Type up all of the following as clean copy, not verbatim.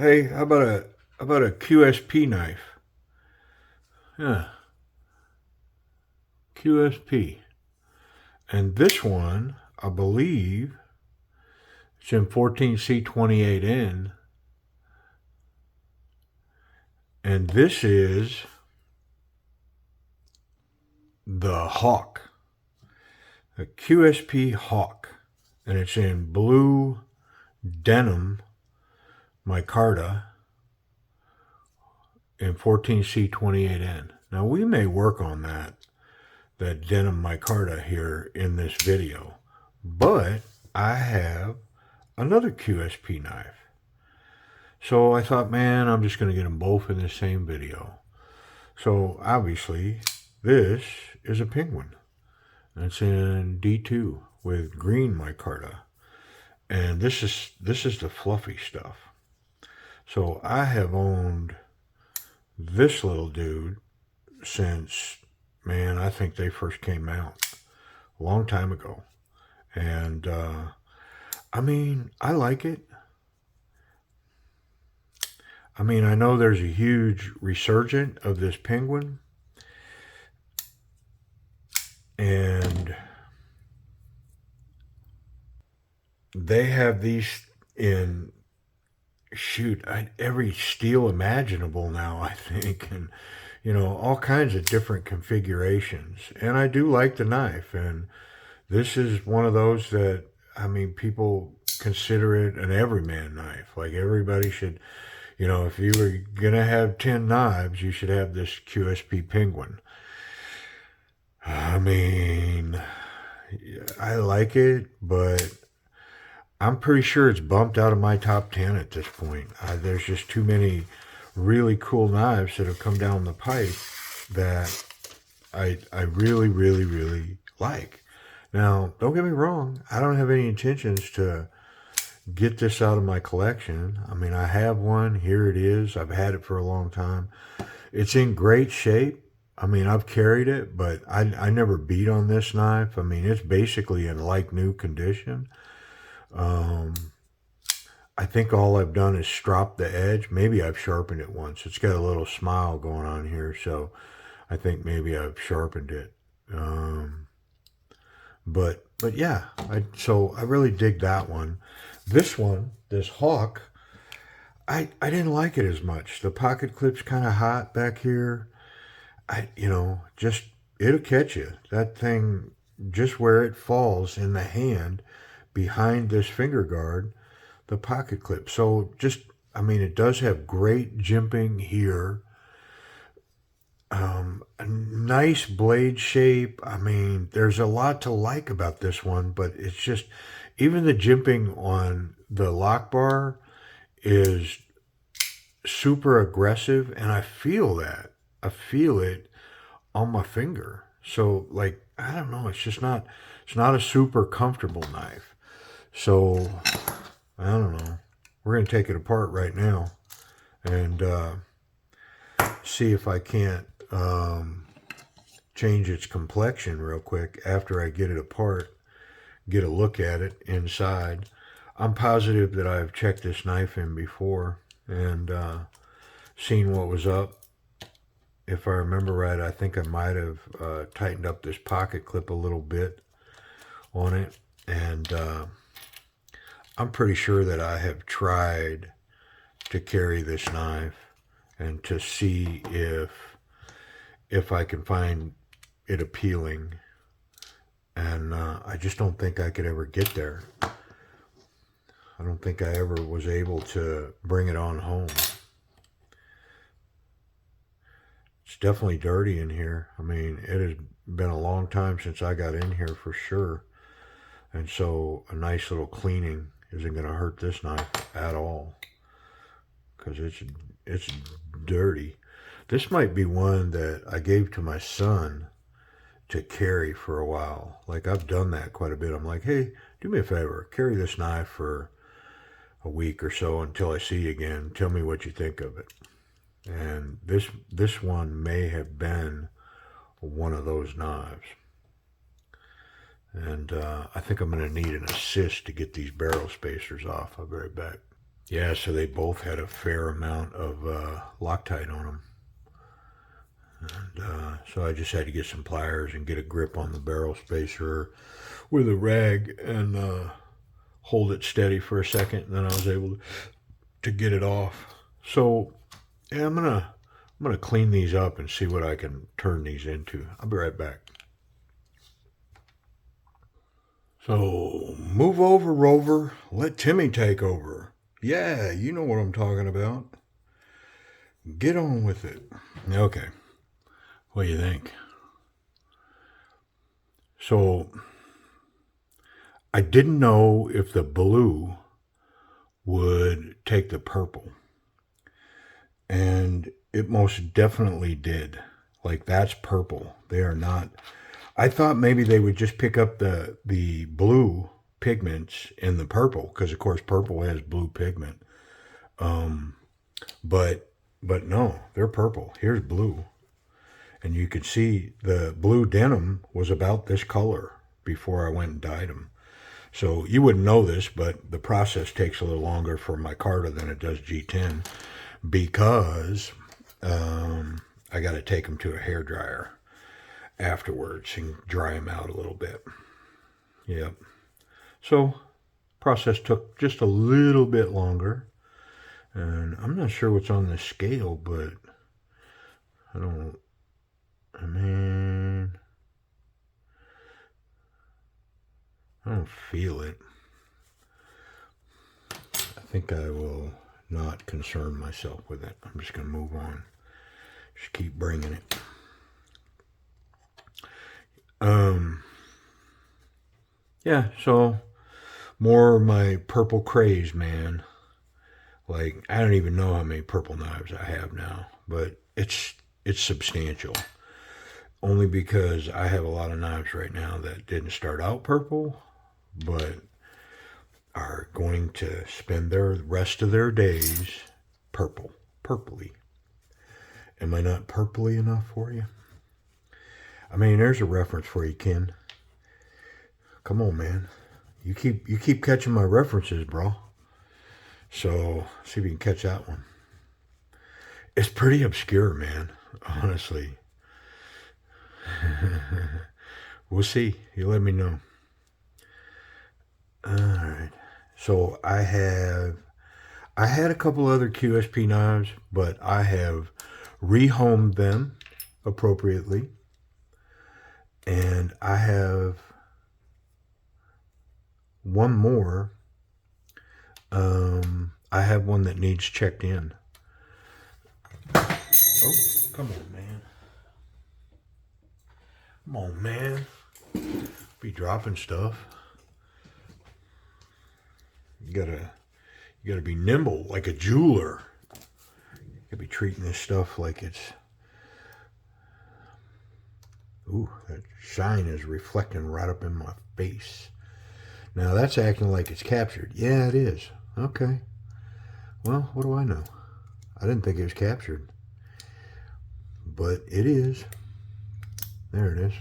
Hey, how about a QSP knife? Yeah, QSP. And this one, I believe, it's in 14C28N, and this is the Hawk, a QSP Hawk, and it's in blue denim micarta in 14C28N. Now we may work on that denim micarta here in this video, but I have another QSP knife. So I thought, man, I'm just going to get them both in the same video. So obviously, this is a penguin. It's in D2 with green micarta, and this is the fluffy stuff. So I have owned this little dude since, man, I think they first came out a long time ago, and I mean, I like it. I mean, I know there's a huge resurgent of this penguin, and they have these in every steel imaginable now, I think, and all kinds of different configurations. And I do like the knife, and this is one of those that, I mean, people consider it an everyman knife. Like everybody should, if you were gonna have 10 knives, you should have this QSP Penguin. I mean, I like it, but I'm pretty sure it's bumped out of my top 10 at this point. There's just too many really cool knives that have come down the pipe that I really, really, really like. Now, don't get me wrong. I don't have any intentions to get this out of my collection. I mean, I have one. Here it is. I've had it for a long time. It's in great shape. I mean, I've carried it, but I never beat on this knife. I mean, it's basically in like new condition. Um, I think all I've done is strop the edge. Maybe I've sharpened it once. It's got a little smile going on here, so I think maybe I've sharpened it. But yeah, so I really dig that one. This one, this Hawk, I didn't like it as much. The pocket clip's kind of hot back here. Just it'll catch you. That thing, just where it falls in the hand, behind this finger guard, the pocket clip. So just, I mean, it does have great jimping here. A nice blade shape. I mean, there's a lot to like about this one, but it's just, even the jimping on the lock bar is super aggressive, and I feel that. I feel it on my finger. So, like, I don't know, it's not a super comfortable knife. So, I don't know. We're going to take it apart right now and see if I can't change its complexion real quick after I get it apart, get a look at it inside. I'm positive that I've checked this knife in before and seen what was up. If I remember right, I think I might have tightened up this pocket clip a little bit on it, and I'm pretty sure that I have tried to carry this knife and to see if I can find it appealing, and I just don't think I could ever get there. I don't think I ever was able to bring it on home. It's definitely dirty in here. I mean, it has been a long time since I got in here for sure. And so a nice little cleaning isn't going to hurt this knife at all, because it's dirty. This might be one that I gave to my son to carry for a while. Like, I've done that quite a bit. I'm like, hey, do me a favor, carry this knife for a week or so until I see you again. Tell me what you think of it. And this one may have been one of those knives. And I think I'm going to need an assist to get these barrel spacers off. I'll be right back. Yeah, so they both had a fair amount of Loctite on them. And so I just had to get some pliers and get a grip on the barrel spacer with a rag and hold it steady for a second. And then I was able to get it off. So yeah, I'm gonna clean these up and see what I can turn these into. I'll be right back. So move over, Rover. Let Timmy take over. Yeah, you know what I'm talking about. Get on with it. Okay. What do you think? So I didn't know if the blue would take the purple. And it most definitely did. Like, that's purple. They are not. I thought maybe they would just pick up the blue pigments in the purple, because of course purple has blue pigment. Um, but no, they're purple. Here's blue, and you could see the blue denim was about this color before I went and dyed them. So you wouldn't know this, but the process takes a little longer for micarta than it does G10, because I got to take them to a hair dryer afterwards and dry them out a little bit. Yep. So process took just a little bit longer, and I'm not sure what's on this scale, but I mean, I don't feel it. I think I will not concern myself with it. I'm just going to move on. Just keep bringing it. Yeah, so more of my purple craze, man. Like, I don't even know how many purple knives I have now, but it's substantial. Only because I have a lot of knives right now that didn't start out purple, but are going to spend their rest of their days purpley. Am I not purpley enough for you? I mean, there's a reference for you, Ken. Come on, man. You keep catching my references, bro. So see if you can catch that one. It's pretty obscure, man. Honestly. We'll see. You let me know. All right. So I had a couple other QSP knives, but I have rehomed them appropriately, and I have one more. I have one that needs checked in. Oh, come on, man. Come on, man. Be dropping stuff. You gotta be nimble, like a jeweler. You gotta be treating this stuff like it's. Ooh, that shine is reflecting right up in my face. Now that's acting like it's captured. Yeah, it is. Okay. Well, what do I know? I didn't think it was captured. But it is. There it is.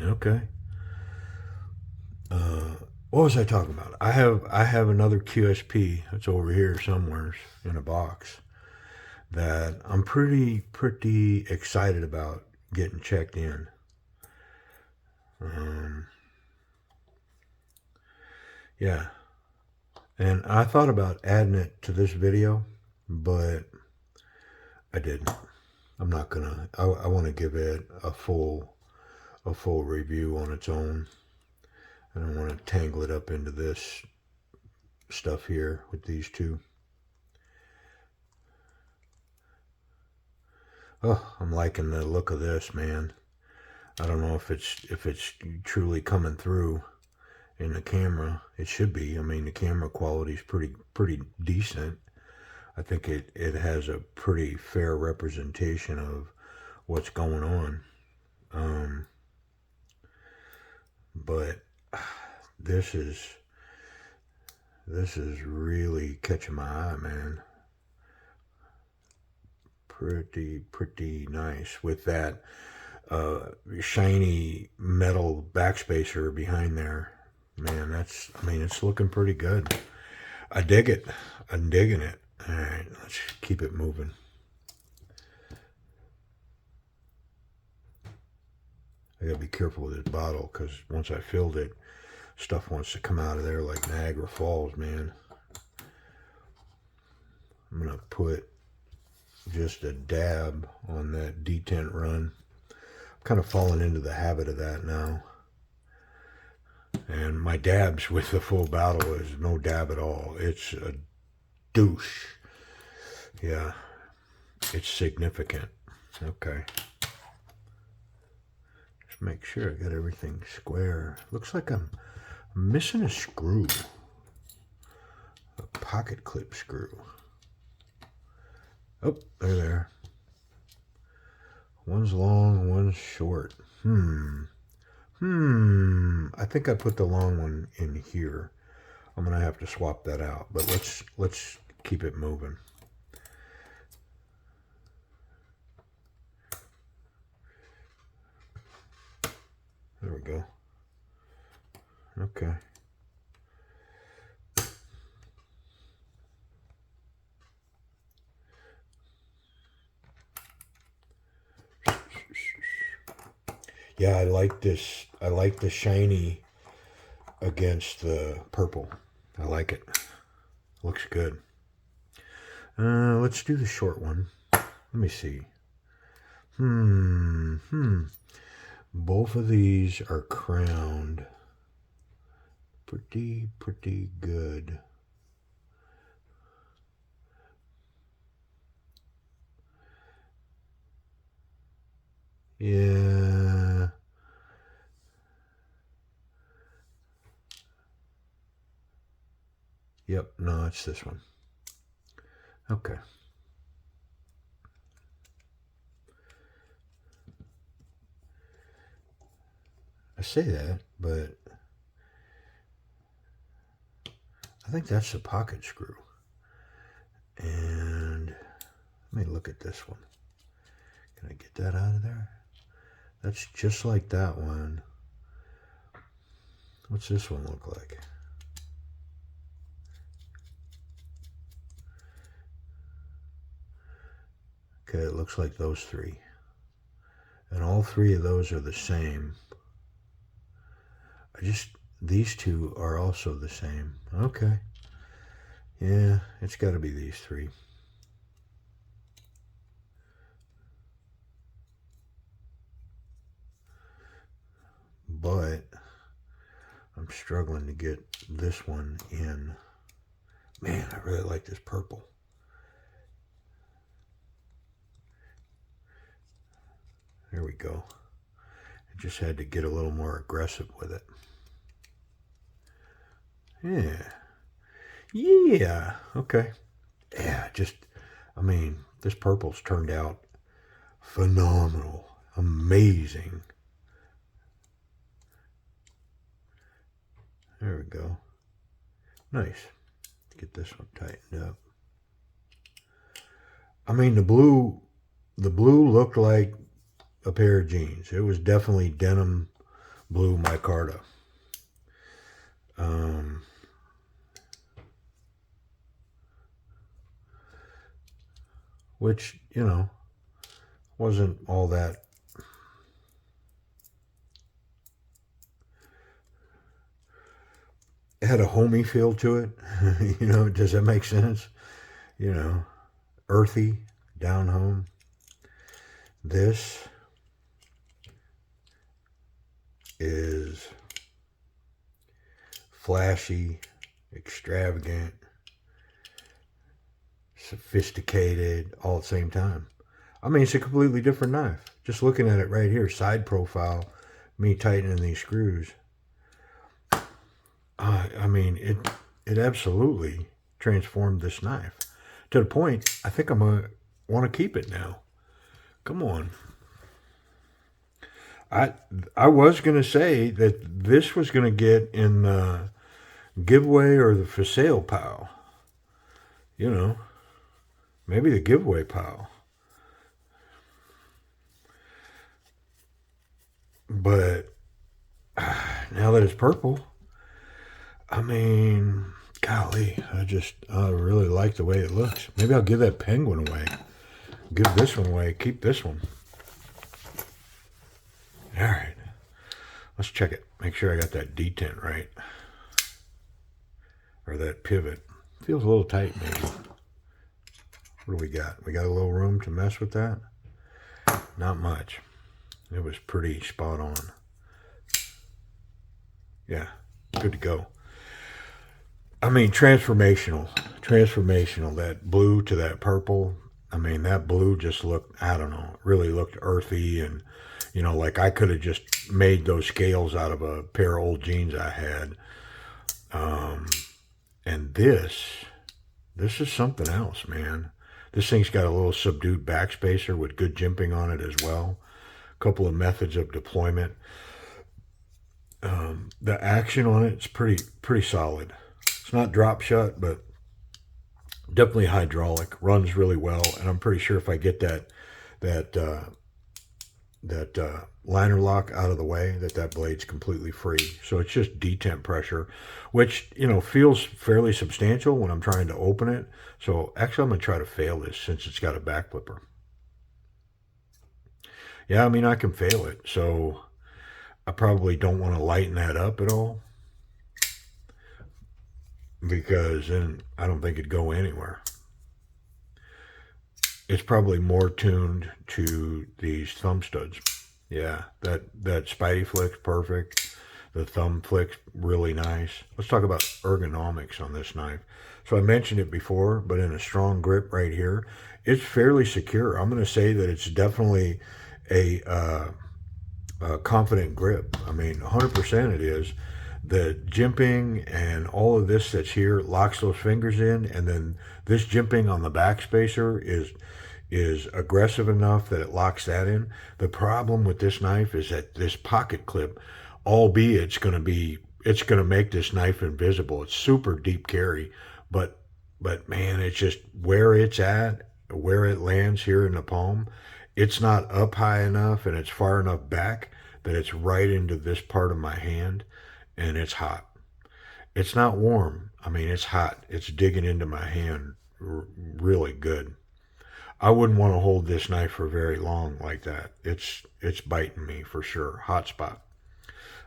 Okay. What was I talking about? I have another QSP that's over here somewhere in a box that I'm pretty excited about getting checked in. Yeah. And I thought about adding it to this video, but I didn't. I'm not gonna. I want to give it a full review on its own. I don't want to tangle it up into this stuff here with these two. Oh, I'm liking the look of this, man. I don't know if it's truly coming through in the camera. It should be. I mean, the camera quality is pretty decent. I think it has a pretty fair representation of what's going on. But this is really catching my eye, man. Pretty nice with that shiny metal backspacer behind there. Man, it's looking pretty good. I dig it. I'm digging it. All right, let's keep it moving. I gotta be careful with this bottle because once I filled it, stuff wants to come out of there like Niagara Falls, man. I'm gonna put just a dab on that detent run. I'm kind of falling into the habit of that now. And my dabs with the full bottle is no dab at all. It's a douche. Yeah, it's significant. Okay. Just make sure I got everything square. Looks like I'm missing a screw. A pocket clip screw. Oh, there. One's long, one's short. I think I put the long one in here. I'm gonna have to swap that out, but let's keep it moving. There we go. Okay. Yeah, I like this. I like the shiny against the purple. I like it. Looks good. Let's do the short one. Let me see. Both of these are crowned pretty good. Yeah. Yep, no, it's this one. Okay. I say that, but I think that's the pocket screw. And let me look at this one. Can I get that out of there? That's just like that one. What's this one look like? Okay, it looks like those three. And all three of those are the same. These two are also the same. Okay. Yeah, it's got to be these three. But I'm struggling to get this one in. Man, I really like this purple. There we go. I just had to get a little more aggressive with it. Yeah. Yeah. Okay. Yeah, I mean, this purple's turned out phenomenal. Amazing. There we go. Nice. Get this one tightened up. I mean, the blue looked like a pair of jeans. It was definitely denim blue micarta. Which, you know, wasn't all that. It had a homey feel to it. You know, does that make sense? You know, earthy, down home. This is flashy, extravagant, sophisticated, all at the same time. I mean, it's a completely different knife. Just looking at it right here, side profile, me tightening these screws. I mean, it absolutely transformed this knife to the point I think I'm gonna want to keep it now. Come on. I was gonna say that this was gonna get in the giveaway or the for sale pile. You know, maybe the giveaway pile. But now that it's purple, I mean, golly, I really like the way it looks. Maybe I'll give that penguin away. Give this one away. Keep this one. All right. Let's check it. Make sure I got that detent right. Or that pivot. Feels a little tight, maybe. What do we got? We got a little room to mess with that? Not much. It was pretty spot on. Yeah, good to go. I mean, transformational. Transformational. That blue to that purple. I mean, that blue just looked, I don't know, really looked earthy. And, you know, like I could have just made those scales out of a pair of old jeans I had. And this is something else, man. This thing's got a little subdued backspacer with good jimping on it as well. A couple of methods of deployment. The action on it's pretty solid. It's not drop shut, but definitely hydraulic. Runs really well, and I'm pretty sure if I get that liner lock out of the way, that blade's completely free. So it's just detent pressure, which, you know, feels fairly substantial when I'm trying to open it. So actually I'm going to try to fail this since it's got a back flipper. Yeah, I mean, I can fail it. So I probably don't want to lighten that up at all, because then I don't think it'd go anywhere. It's probably more tuned to these thumb studs. Yeah, that Spidey flick's perfect. The thumb flick's really nice. Let's talk about ergonomics on this knife. So I mentioned it before, but in a strong grip right here, it's fairly secure. I'm going to say that it's definitely a confident grip. I mean, 100% it is. The jimping and all of this that's here locks those fingers in, and then this jimping on the backspacer is aggressive enough that it locks that in. The problem with this knife is that this pocket clip, albeit it's going to make this knife invisible. It's super deep carry, but man, it's just where it's at, where it lands here in the palm. It's not up high enough, and it's far enough back that it's right into this part of my hand, and it's hot. It's not warm. I mean, it's hot. It's digging into my hand really good. I wouldn't want to hold this knife for very long like that. It's biting me for sure. Hot spot.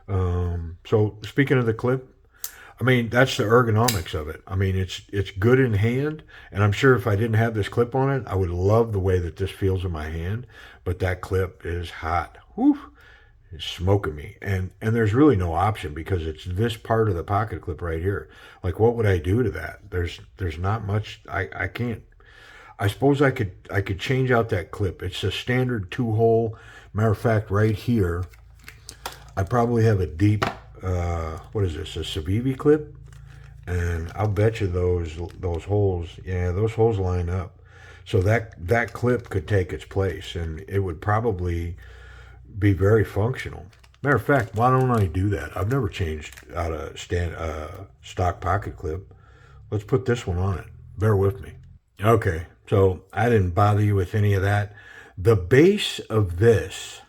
So speaking of the clip, I mean, that's the ergonomics of it. I mean, it's good in hand, and I'm sure if I didn't have this clip on it, I would love the way that this feels in my hand, but that clip is hot. Whew. It's smoking me. And there's really no option, because it's this part of the pocket clip right here. Like, what would I do to that? There's not much. I can't. I suppose I could change out that clip. It's a standard 2-hole. Matter of fact, right here, I probably have a deep, what is this, a Civivi clip? And I'll bet you those holes, yeah, those holes line up. So that clip could take its place, and it would probably be very functional. Matter of fact, why don't I do that? I've never changed out a stock pocket clip. Let's put this one on it. Bear with me. Okay, so I didn't bother you with any of that. The base of this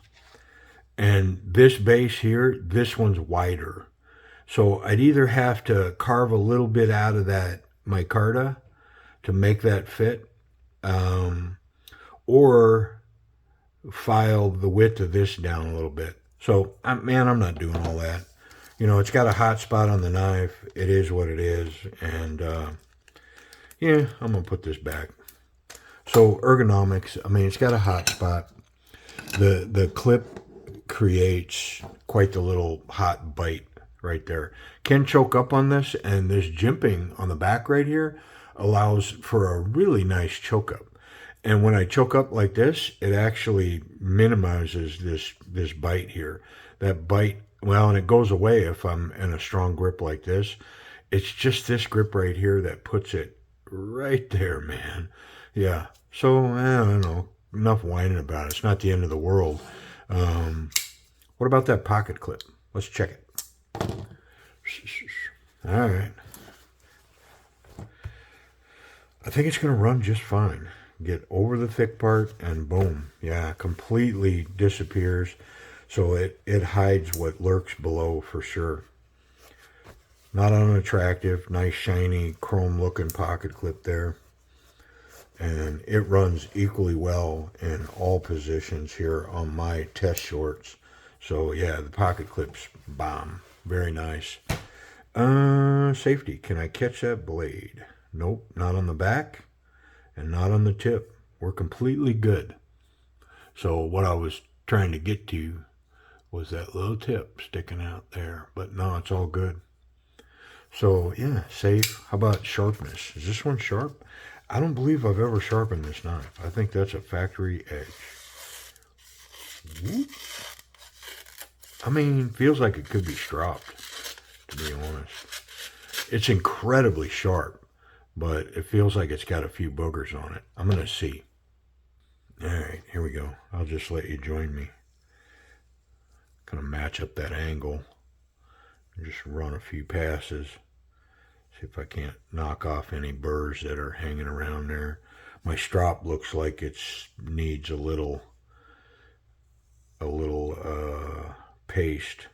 and this base here, this one's wider. So I'd either have to carve a little bit out of that micarta to make that fit, or file the width of this down a little bit. So, man, I'm not doing all that. You know, it's got a hot spot on the knife. It is what it is. And, yeah, I'm going to put this back. So, ergonomics, I mean, it's got a hot spot. The clip creates quite the little hot bite right there. Can choke up on this, and this jimping on the back right here allows for a really nice choke up. And when I choke up like this, it actually minimizes this bite here. That bite, well, and it goes away if I'm in a strong grip like this. It's just this grip right here that puts it right there, man. Yeah. So, I don't know. Enough whining about it. It's not the end of the world. What about that pocket clip? Let's check it. All right. I think it's going to run just fine. Get over the thick part, and boom. Yeah, completely disappears. So it hides what lurks below for sure. Not unattractive, nice shiny chrome looking pocket clip there. And it runs equally well in all positions here on my test shorts. So yeah, the pocket clip's bomb. Very nice. Safety. Can I catch that blade? Nope, not on the back and not on the tip. We're completely good. So what I was trying to get to was that little tip sticking out there. But no, it's all good. So yeah, safe. How about sharpness? Is this one sharp? I don't believe I've ever sharpened this knife. I think that's a factory edge. Whoop. I mean, feels like it could be stropped, to be honest. It's incredibly sharp, but it feels like it's got a few boogers on it. I'm going to see. All right, here we go. I'll just let you join me. Kind of match up that angle. Just run a few passes. See if I can't knock off any burrs that are hanging around there. My strop looks like it needs a little paste.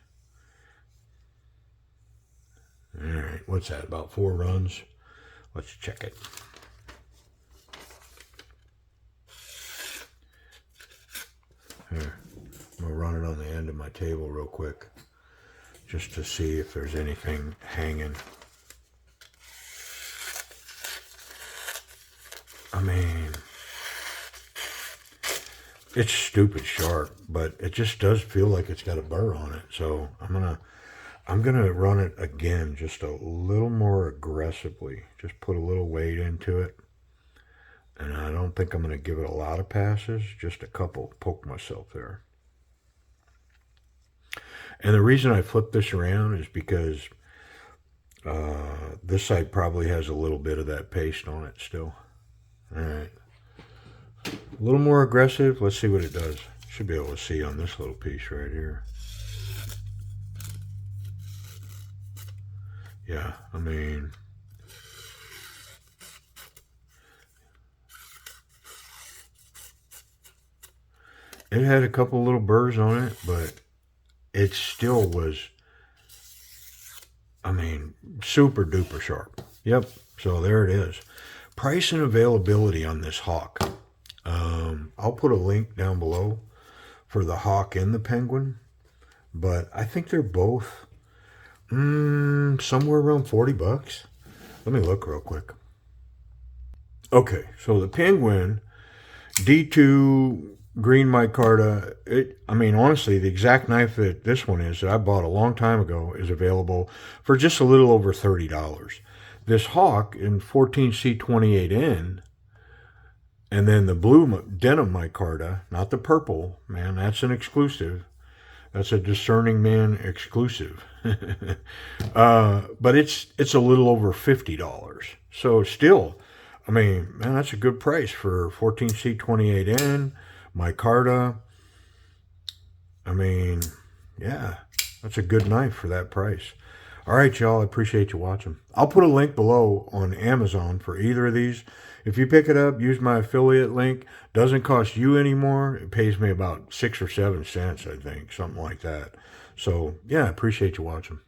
All right, what's that? About 4 runs. Let's check it. Here, I'm gonna run it on the end of my table real quick, just to see if there's anything hanging. I mean, it's stupid sharp, but it just does feel like it's got a burr on it. So I'm gonna run it again just a little more aggressively. Just put a little weight into it. And I don't think I'm gonna give it a lot of passes, just a couple. Poke myself there. And the reason I flip this around is because this side probably has a little bit of that paste on it still. All right. A little more aggressive. Let's see what it does. Should be able to see on this little piece right here. Yeah, I mean, it had a couple little burrs on it, but it still was, I mean, super duper sharp. Yep, so there it is. Price and availability on this Hawk. I'll put a link down below for the Hawk and the Penguin, but I think they're both somewhere around 40 bucks. Let me look real quick. Okay, so the Penguin D2 green micarta, I mean, honestly, the exact knife that this one is that I bought a long time ago is available for just a little over $30. This Hawk in 14C28N, and then the blue denim micarta, not the purple, man, that's an exclusive. That's a discerning man exclusive. But it's a little over $50. So still, I mean, man, that's a good price for 14C28N, micarta. I mean, yeah, that's a good knife for that price. All right, y'all, I appreciate you watching. I'll put a link below on Amazon for either of these. If you pick it up, use my affiliate link. Doesn't cost you anymore. It pays me about 6 or 7 cents, I think, something like that. So, yeah, I appreciate you watching.